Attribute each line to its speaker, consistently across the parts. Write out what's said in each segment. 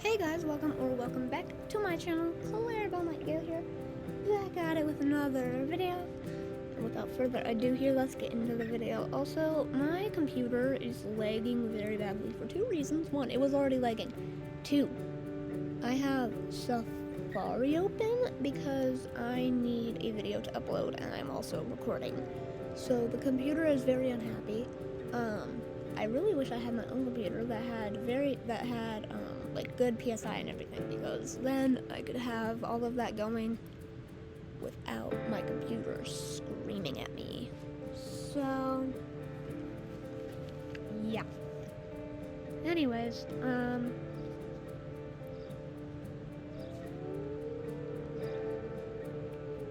Speaker 1: Hey guys, welcome back to my channel. Clarabelle Nightgale here, back at it with another video. And without further ado here, let's get into the video. Also, my computer is lagging very badly for two reasons. One, it was already lagging. Two, I have Safari open because I need a video to upload and I'm also recording. So the computer is very unhappy. I really wish I had my own computer that had like good PSI and everything, because then I could have all of that going without my computer screaming at me. So yeah. Anyways,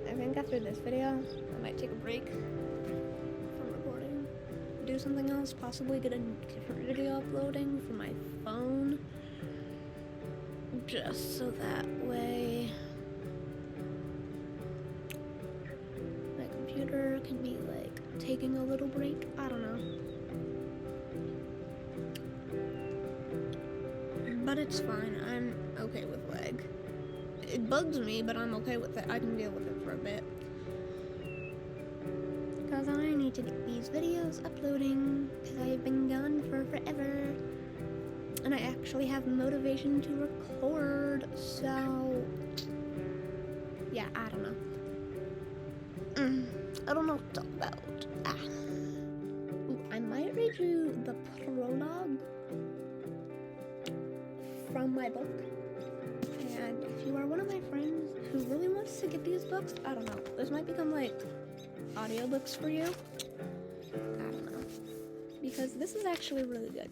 Speaker 1: I think after this video, I might take a break from recording, do something else, possibly get a different video uploading for my phone, just so that way my computer can be like taking a little break. I don't know. But it's fine. I'm okay with lag. It bugs me, but I'm okay with it. I can deal with it for a bit. Because I need to get these videos uploading, because I've been gone for forever. And I actually have motivation to record, so yeah, I don't know. I don't know what to talk about. Ooh, I might read you the prologue from my book. And if you are one of my friends who really wants to get these books, I don't know. This might become like audiobooks for you. I don't know. Because this is actually really good.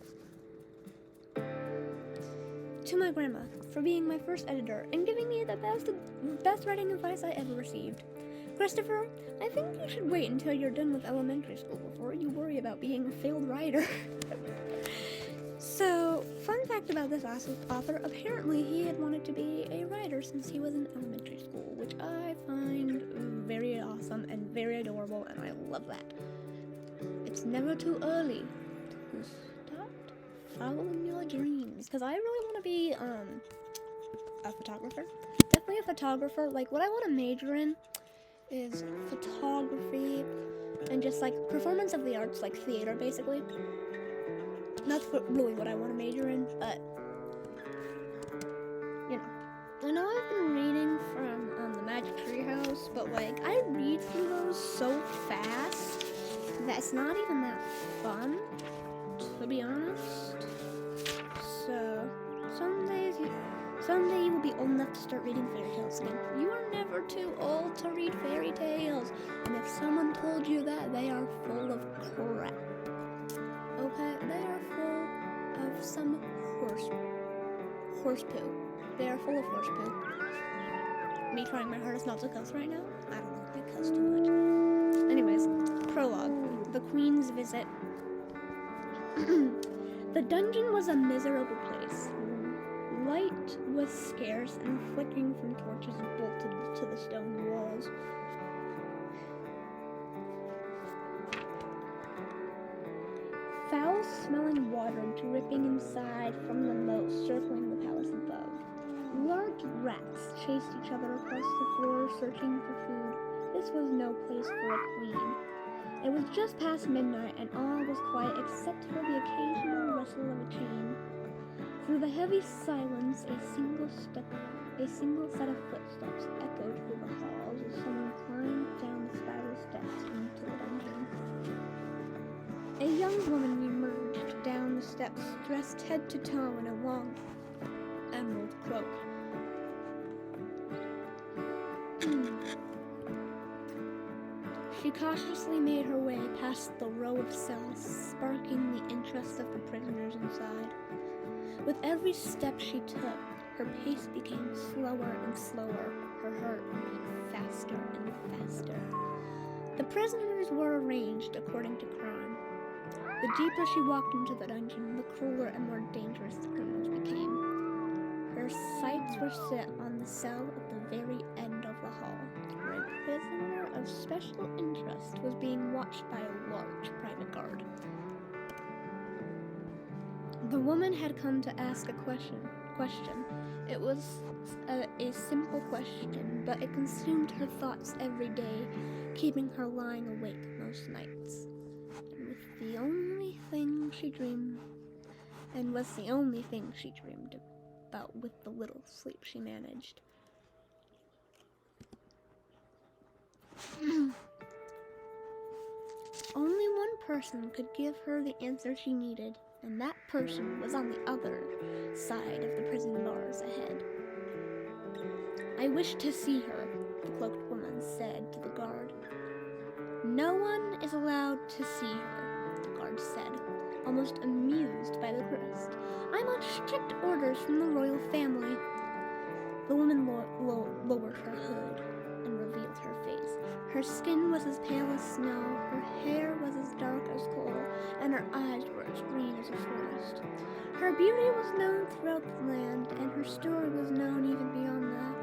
Speaker 1: To my grandma, for being my first editor and giving me the best writing advice I ever received. Christopher, I think you should wait until you're done with elementary school before you worry about being a failed writer. So, fun fact about this author, apparently he had wanted to be a writer since he was in elementary school, which I find very awesome and very adorable, and I love that. It's never too early to start following your dreams, because I really want to be a photographer. Definitely a photographer. Like, what I want to major in is photography and just like performance of the arts, like theater basically. That's really what I want to major in, but you know, I know I've been reading from the Magic Tree House, but like I read through those so fast that it's not even that fun, to be honest. So someday you will be old enough to start reading fairy tales again. You are never too old to read fairy tales, and if someone told you that, they are full of crap. Okay, they are full of some horse poo. They are full of horse poo. Me trying my hardest not to cuss right now? I don't know, I cuss too much. Anyways, prologue. The Queen's Visit. The dungeon was a miserable place. Light was scarce and flickering from torches bolted to the stone walls. Foul-smelling water dripping inside from the moat circling the palace above. Large rats chased each other across the floor, searching for food. This was no place for a queen. It was just past midnight, and all was quiet except for the occasional rustle of a chain. Through the heavy silence, a single set of footsteps echoed through the halls as someone climbed down the spiral steps into the dungeon. A young woman emerged down the steps, dressed head to toe in a long emerald cloak. She cautiously made her way past the row of cells, sparking the interest of the prisoners inside. With every step she took, her pace became slower and slower, her heart beat faster and faster. The prisoners were arranged according to crime. The deeper she walked into the dungeon, the crueler and more dangerous the criminals became. Her sights were set on the cell at the very end of the hall, where a prisoner of special interest was being watched by a large private guard. The woman had come to ask a question. question. It was a simple question, but it consumed her thoughts every day, keeping her lying awake most nights. And was the only thing she dreamed about with the little sleep she managed. Only one person could give her the answer she needed, and that person was on the other side of the prison bars ahead. "I wish to see her," the cloaked woman said to the guard. "No one is allowed to see her," the guard said, almost amused by the request. "I'm on strict orders from the royal family." The woman lowered her hood and revealed her face. Her skin was as pale as snow, her hair was as dark as coal, and her eyes were as green as a forest. Her beauty was known throughout the land, and her story was known even beyond that.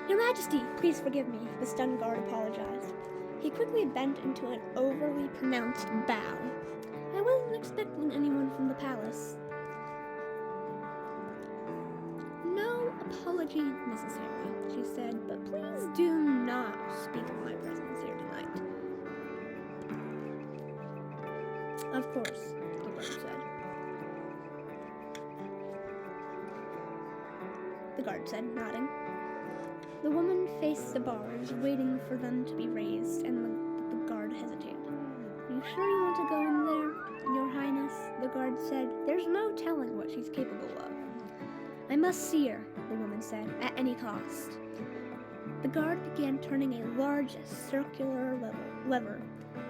Speaker 1: "Your Majesty, please forgive me," the stunned guard apologized. He quickly bent into an overly pronounced bow. "I wasn't expecting anyone from the palace." "No apology necessary," she said, "but please do not speak of my presence here tonight." "Of course," the guard said, nodding. The woman faced the bars, waiting for them to be raised, and the guard hesitated. "Are you sure you want to go in there, Your Highness?" the guard said. "There's no telling what she's capable of." "I must see her," the woman said, "at any cost." The guard began turning a large circular lever,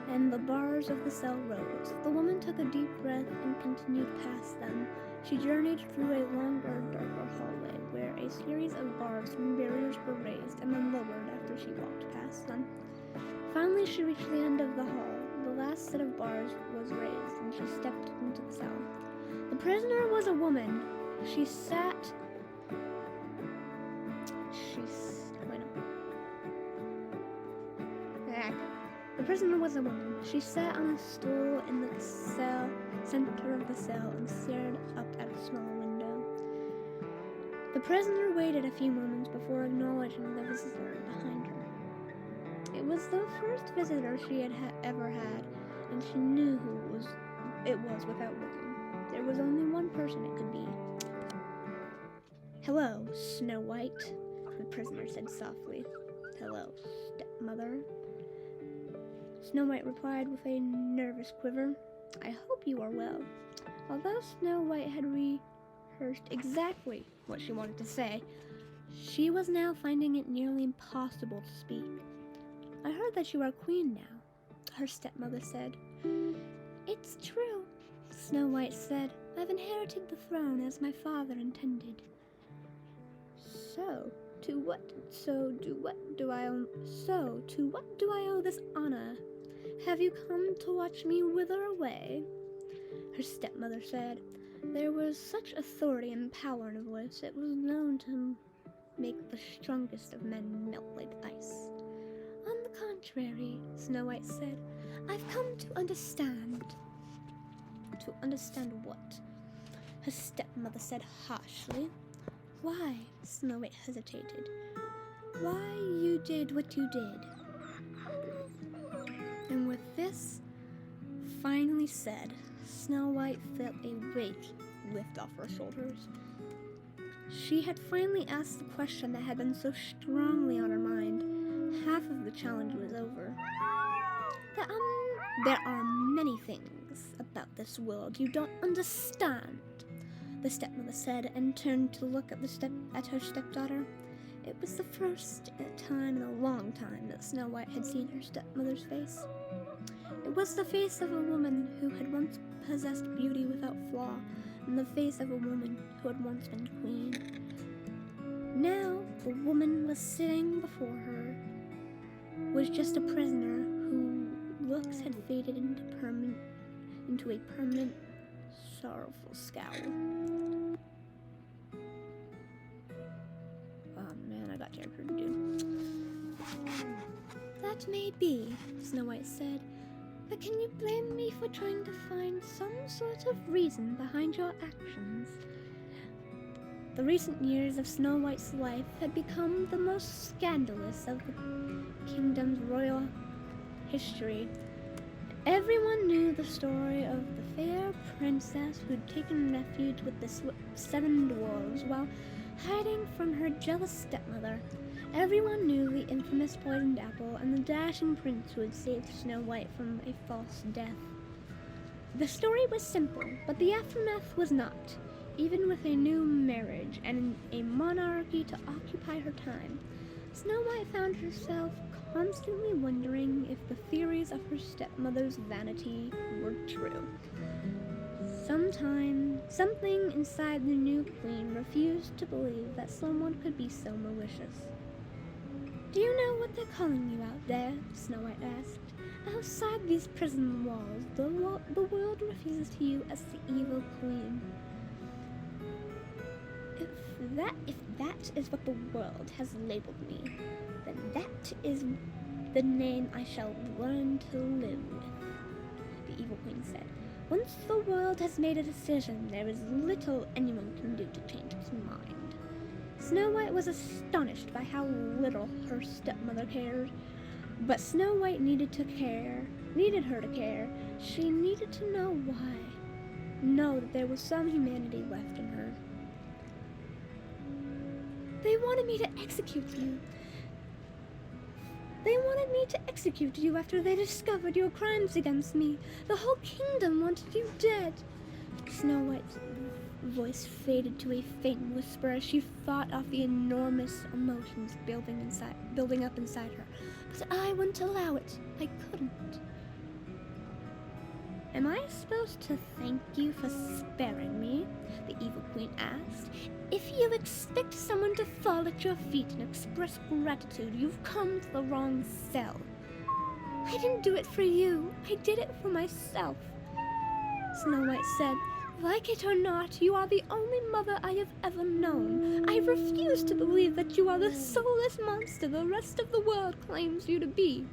Speaker 1: and the bars of the cell rose. The woman took a deep breath and continued past them. She journeyed through a longer, darker hallway, where a series of bars and barriers were raised and then lowered after she walked past them. Finally, she reached the end of the hall. The last set of bars was raised, and she stepped into the cell. The prisoner was a woman. The prisoner was a woman. She sat on a stool in the center of the cell and stared up at a small window. The prisoner waited a few moments before acknowledging the visitor behind her. It was the first visitor she had ever had, and she knew who it was without looking. There was only one person it could be. "Hello, Snow White," the prisoner said softly. "Hello, stepmother." Snow White replied with a nervous quiver. "I hope you are well." Although Snow White had rehearsed exactly what she wanted to say, she was now finding it nearly impossible to speak. "I heard that you are queen now," her stepmother said. "It's true," Snow White said. "I've inherited the throne as my father intended." To what do I owe this honor? Have you come to watch me wither away?" Her stepmother said. There was such authority and power in her voice, it was known to make the strongest of men melt like ice. "On the contrary," Snow White said, "I've come to understand." "To understand what?" her stepmother said harshly. "Why?" Snow White hesitated. "Why you did what you did." And with this finally said, Snow White felt a weight lift off her shoulders. She had finally asked the question that had been so strongly on her mind. Half of the challenge was over. There are many things about this world you don't understand," the stepmother said, and turned to look at her stepdaughter. It was the first time in a long time that Snow White had seen her stepmother's face. It was the face of a woman who had once possessed beauty without flaw, and the face of a woman who had once been queen. Now, the woman was sitting before her was just a prisoner whose looks had faded into a permanent, sorrowful scowl. Oh man, I got Jennifer to do. "That may be," Snow White said, "but can you blame me for trying to find some sort of reason behind your actions?" The recent years of Snow White's life had become the most scandalous of the kingdom's royal history. Everyone knew the story of the fair princess who'd taken refuge with the 7 dwarves while hiding from her jealous stepmother. Everyone knew the infamous poisoned apple and the dashing prince who had saved Snow White from a false death. The story was simple, but the aftermath was not. Even with a new marriage and a monarchy to occupy her time, Snow White found herself constantly wondering if the theories of her stepmother's vanity were true. Something inside the new queen refused to believe that someone could be so malicious. "Do you know what they're calling you out there?" Snow White asked. "Outside these prison walls, the world refuses to you as the evil queen. If that is what the world has labeled me, then that is the name I shall learn to live with," the evil queen said. "Once the world has made a decision, there is little anyone can do to change its mind." Snow White was astonished by how little her stepmother cared. But Snow White needed her to care. She needed to know why. Know that there was some humanity left in her. "They wanted me to execute you. They wanted me to execute you after they discovered your crimes against me. The whole kingdom wanted you dead." Snow White's voice faded to a faint whisper as she fought off the enormous emotions building up inside her. "But I wouldn't allow it. I couldn't." "Am I supposed to thank you for sparing me?" the evil queen asked. "If you expect someone to fall at your feet and express gratitude, you've come to the wrong cell." "I didn't do it for you. I did it for myself," Snow White said. "Like it or not, you are the only mother I have ever known. I refuse to believe that you are the soulless monster the rest of the world claims you to be.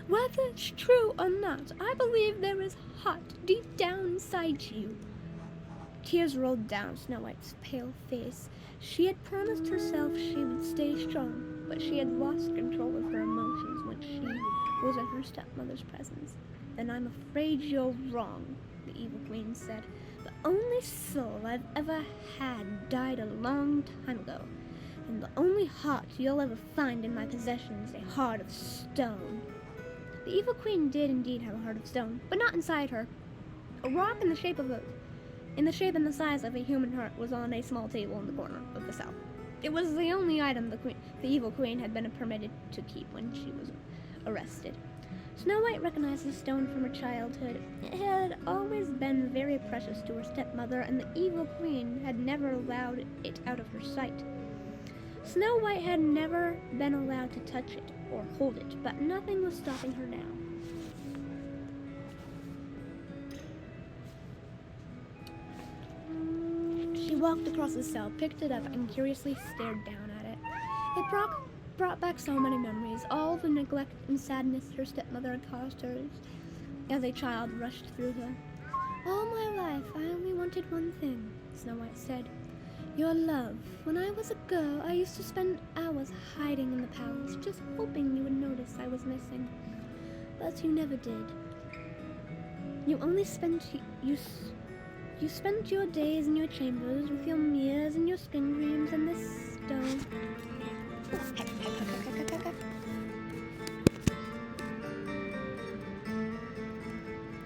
Speaker 1: Whether it's true or not, I believe there is heart deep down inside you." Tears rolled down Snow White's pale face. She had promised herself she would stay strong, but she had lost control of her emotions when she was in her stepmother's presence. "Then I'm afraid you're wrong," the evil queen said. "The only soul I've ever had died a long time ago, and the only heart you'll ever find in my possession is a heart of stone." The evil queen did indeed have a heart of stone, but not inside her. A rock in the shape and the size of a human heart was on a small table in the corner of the cell. It was the only item the evil queen had been permitted to keep when she was arrested. Snow White recognized the stone from her childhood. It had always been very precious to her stepmother, and the evil queen had never allowed it out of her sight. Snow White had never been allowed to touch it or hold it, but nothing was stopping her now. She walked across the cell, picked it up, and curiously stared down at it. It brought back so many memories, all the neglect and sadness her stepmother had caused her as a child rushed through her. "All my life, I only wanted one thing," Snow White said. "Your love. When I was a girl, I used to spend hours hiding in the palace, just hoping you would notice I was missing. But you never did. You spent your days in your chambers with your mirrors and your skin creams and this stone."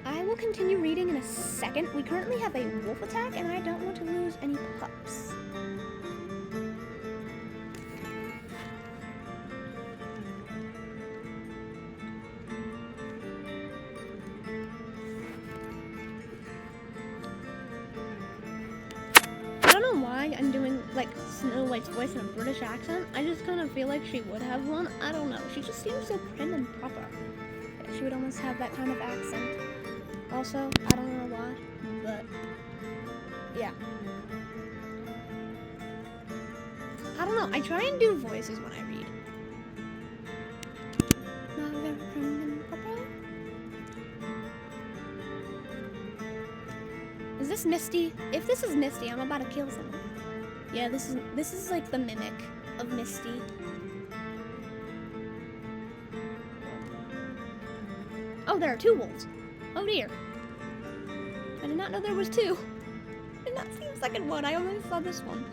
Speaker 1: I will continue reading in a second. We currently have a wolf attack, and I don't want to lose any pups. I don't know why I'm doing like Snow White's voice in a British accent. I just kind of feel like she would have one. I don't know. She just seems so prim and proper. She would almost have that kind of accent. Also, I don't know why, but yeah. I don't know. I try and do voices when I read. Is this Misty? If this is Misty, I'm about to kill someone. Yeah, this is like the mimic of Misty. Oh, there are 2 wolves. Oh dear. I did not know there was 2. I did not see the second one. I only saw this one.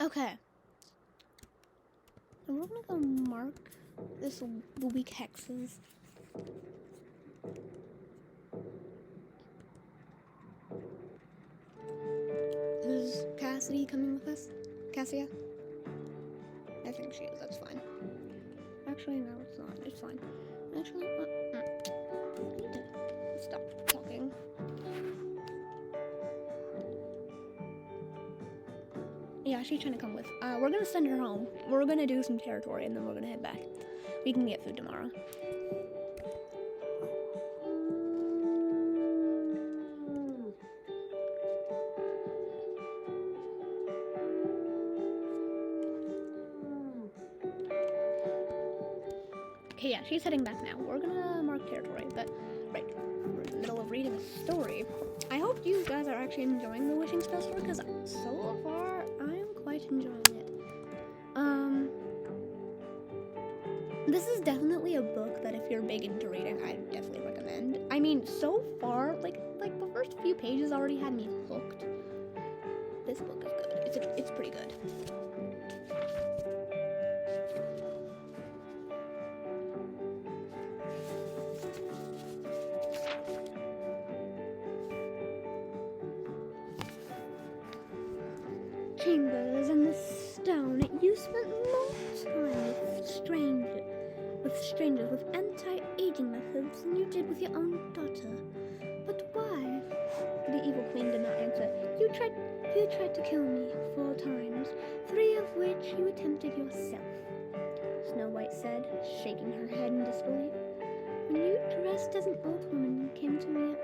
Speaker 1: Okay. And we're gonna go mark the weak hexes. Is Cassidy coming with us? Cassia? I think she is, that's fine. Actually, no, it's not. It's fine. Actually, I need to stop talking. Yeah, she's trying to come with. We're gonna send her home. We're gonna do some territory and then we're gonna head back. We can get food tomorrow. Okay, yeah, she's heading back now. We're gonna mark territory, but right, we're in the middle of reading a story. I hope you guys are actually enjoying the Wishing Spell story, because so far, I am quite enjoying it. This is definitely a book that if you're big into reading, I definitely recommend. I mean, so far, like the first few pages already had me hooked. This book is good. It's pretty good. Chambers and the stone. You spent more time with strangers with anti-aging methods than you did with your own daughter. But why? The evil queen did not answer. You tried to kill me 4 times, 3 of which you attempted yourself, Snow White said, shaking her head in disbelief. When you dressed as an old woman and came to me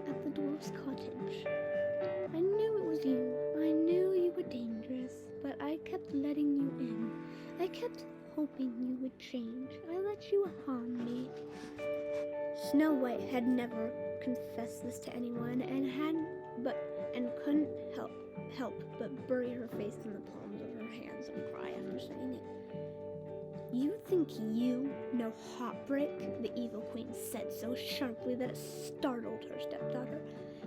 Speaker 1: at the dwarf's cottage, I knew it was you. I knew you were dangerous, but I kept letting you in. I kept hoping you would change. I let you harm me. Snow White had never confessed this to anyone and couldn't help but bury her face in the palms of her hands and cry after saying it. You think you know heartbreak? The evil queen said so sharply that it startled her stepdaughter.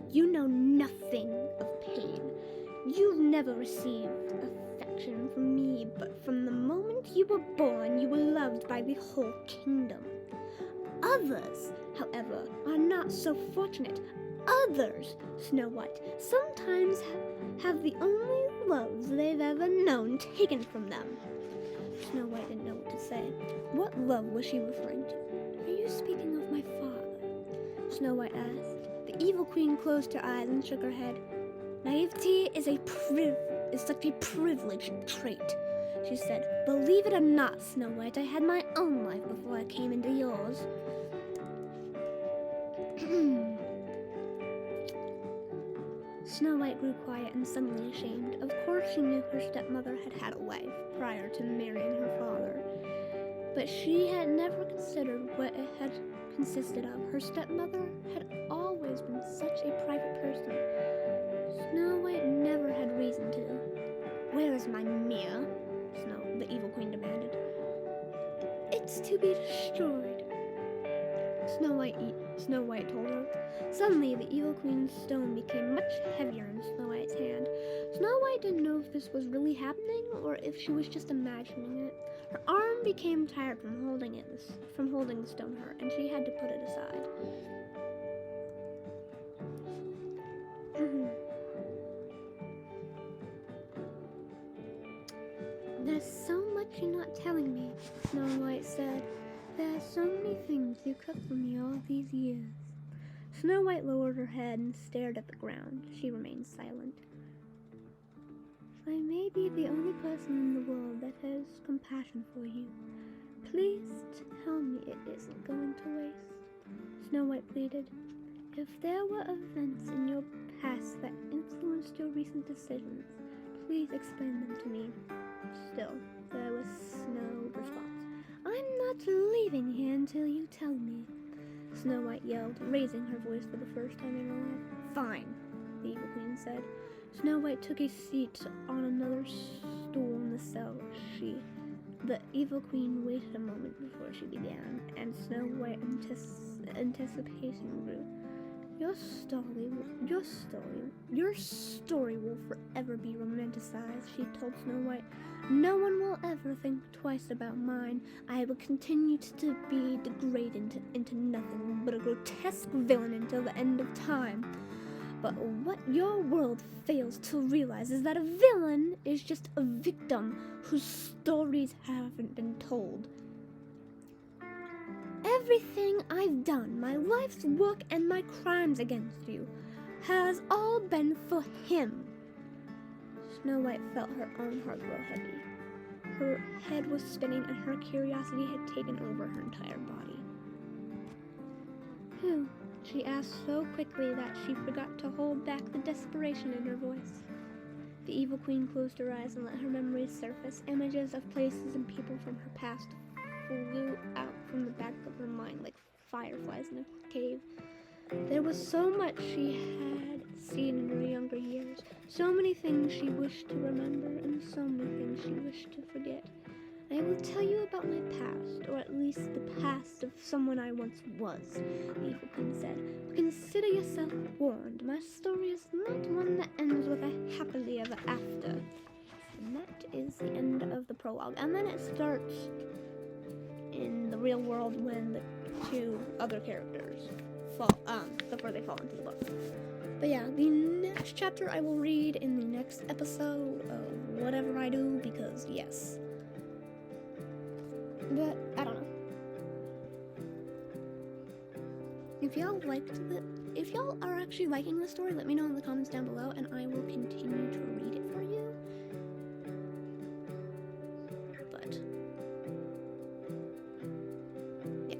Speaker 1: You know nothing of pain. You've never received affection from me, but from the moment you were born, you were loved by the whole kingdom. Others, however, are not so fortunate. Others, Snow White, sometimes have the only loves they've ever known taken from them. Snow White didn't know what to say. What love was she referring to? Are you speaking of my father? Snow White asked. The evil queen closed her eyes and shook her head. Naivety is such a privileged trait, she said. Believe it or not, Snow White, I had my own life before I came into yours. Snow White grew quiet and suddenly ashamed. Of course she knew her stepmother had a wife prior to marrying her father, but she had never considered what it had consisted of. Her stepmother had always been such a private person. Snow White never had reason to. Where is my mirror? The evil queen demanded. It's to be destroyed, Snow White told her. Suddenly, the Evil Queen's stone became much heavier in Snow White's hand. Snow White didn't know if this was really happening or if she was just imagining it. Her arm became tired from holding the stone hurt, and she had to put it aside. There's so much you're not telling me, Snow White said. There are so many things you kept from me all these years. Snow White lowered her head and stared at the ground. She remained silent. I may be the only person in the world that has compassion for you. Please tell me it isn't going to waste. Snow White pleaded. If there were events in your past that influenced your recent decisions, please explain them to me. Still, there was no response. I'm not leaving here until you tell me, Snow White yelled, raising her voice for the first time in her life. Fine, the Evil Queen said. Snow White took a seat on another stool in the cell. The Evil Queen waited a moment before she began, and Snow White's anticipation grew. Your story will forever be romanticized, she told Snow White. No one will ever think twice about mine. I will continue to be degraded into nothing but a grotesque villain until the end of time. But what your world fails to realize is that a villain is just a victim whose stories haven't been told. Everything I've done, my life's work and my crimes against you, has all been for him. Snow White felt her own heart grow heavy. Her head was spinning and her curiosity had taken over her entire body. Who? She asked so quickly that she forgot to hold back the desperation in her voice. The Evil Queen closed her eyes and let her memories surface. Images of places and people from her past flew out from the back of her mind like fireflies in a cave. There was so much she had seen in her younger years, so many things she wished to remember, and so many things she wished to forget. I will tell you about my past, or at least the past of someone I once was, the Evil Queen said. But consider yourself warned. My story is not one that ends with a happily ever after. And that is the end of the prologue. And then it starts in the real world when the two other characters before they fall into the book. But yeah, the next chapter I will read in the next episode of whatever I do, because yes. But I don't know. If y'all are actually liking this story, let me know in the comments down below, and I will continue to read it for you. But yeah.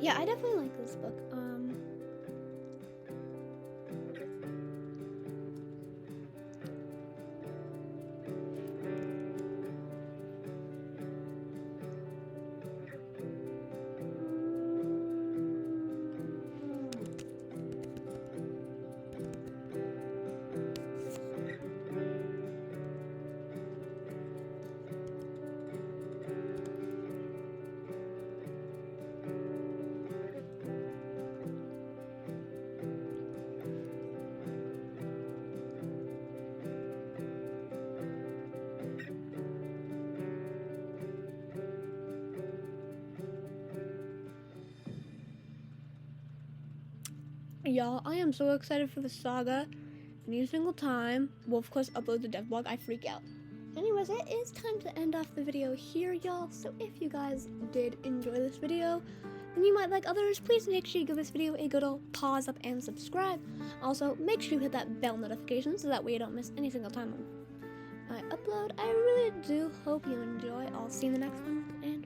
Speaker 1: Yeah, I definitely like this book. Y'all, I am so excited for the saga. Any single time Wolf Quest uploads a dev blog, I freak out. Anyways, it is time to end off the video here, y'all. So if you guys did enjoy this video, and you might like others, please make sure you give this video a good old pause up and subscribe. Also, make sure you hit that bell notification so that way you don't miss any single time I upload. I really do hope you enjoy. I'll see you in the next one, and